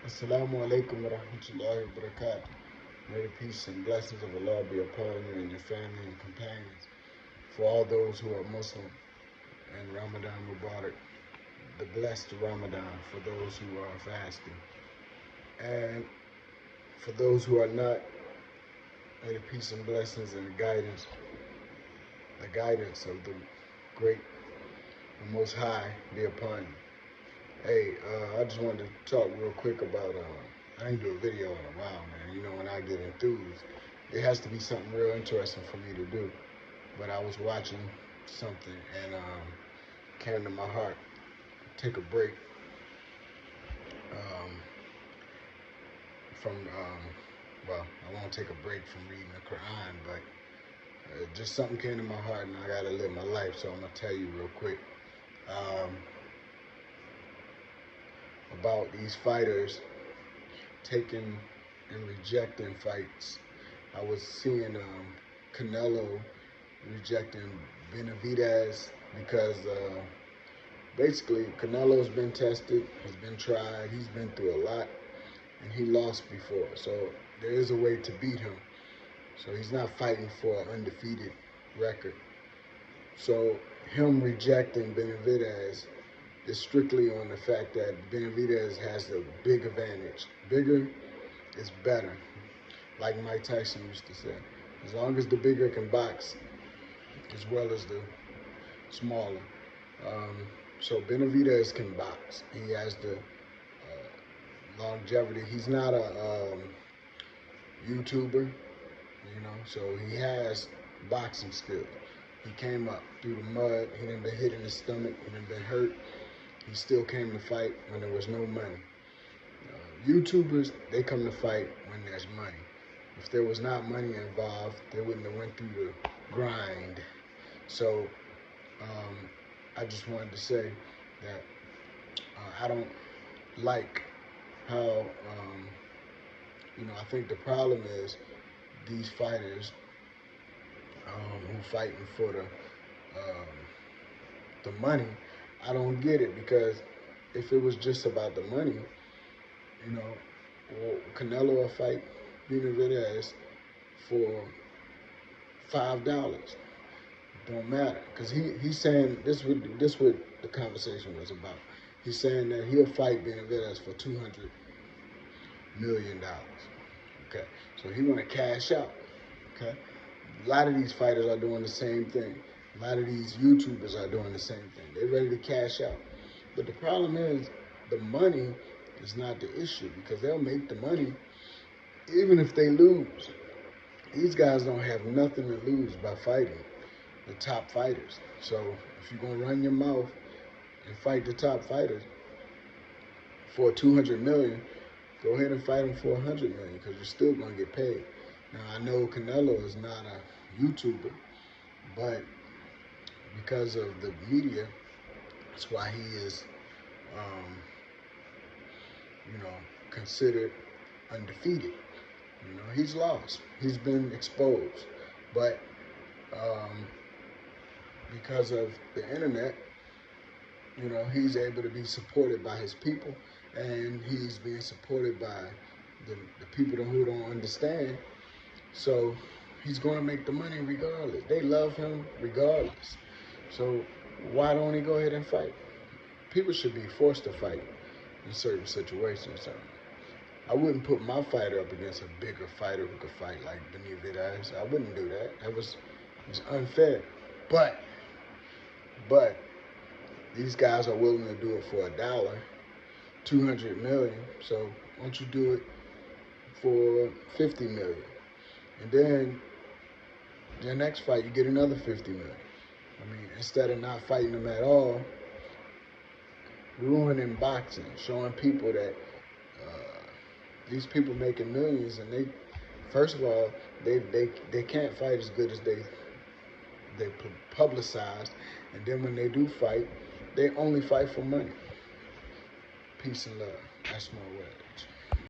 Assalamu alaikum wa rahmatullahi wa barakatuh. May the peace and blessings of Allah be upon you and your family and companions. For all those who are Muslim and Ramadan Mubarak, the blessed Ramadan for those who are fasting. And for those who are not, may the peace and blessings and the guidance of the great and most high be upon you. Hey, I just wanted to talk real quick about, I didn't do a video in a while, man. You know, when I get enthused, it has to be something real interesting for me to do. But I was watching something and came to my heart, take a break um, well, I won't take a break from reading the Quran, but just something came to my heart and I got to live my life, so I'm going to tell you real quick. About these fighters taking and rejecting fights. I was seeing Canelo rejecting Benavidez because basically Canelo's been tested, has been tried, he's been through a lot, and he lost before. So there is a way to beat him. So he's not fighting for an undefeated record. So him rejecting Benavidez is strictly on the fact that Benavidez has the big advantage. Bigger is better, like Mike Tyson used to say. As long as the bigger can box, as well as the smaller. So Benavidez can box. He has the longevity. He's not a YouTuber, you know, so he has boxing skills. He came up through the mud. He didn't been hit in the stomach. He didn't been hurt. He still came to fight when there was no money. YouTubers, they come to fight when there's money. If there was not money involved, they wouldn't have went through the grind. So I just wanted to say that I don't like how, I think the problem is these fighters who fighting for the money. I don't get it, because if it was just about the money, Canelo will fight Benavidez for $5. Don't matter, because he's saying this. What the conversation was about. He's saying that he'll fight Benavidez for $200 million. Okay, so he want to cash out. Okay, a lot of these fighters are doing the same thing. A lot of these YouTubers are doing the same thing. They're ready to cash out. But the problem is the money is not the issue, because they'll make the money even if they lose. These guys don't have nothing to lose by fighting the top fighters. So if you're going to run your mouth and fight the top fighters for $200 million, go ahead and fight them for $100 million, because you're still going to get paid. Now, I know Canelo is not a YouTuber, but because of the media, that's why he is, considered undefeated. He's lost. He's been exposed. But because of the internet, he's able to be supported by his people, and he's being supported by the people who don't understand. So he's going to make the money regardless. They love him regardless. So why don't he go ahead and fight? People should be forced to fight in certain situations. So I wouldn't put my fighter up against a bigger fighter who could fight like Benavidez. I wouldn't do that. It's unfair. But these guys are willing to do it for $1, $200 million. So why don't you do it for $50 million? And then the next fight, you get another $50 million. Instead of not fighting them at all, ruining boxing, showing people that these people making millions, and they, first of all, they can't fight as good as they publicized, and then when they do fight, they only fight for money. Peace and love. That's my word.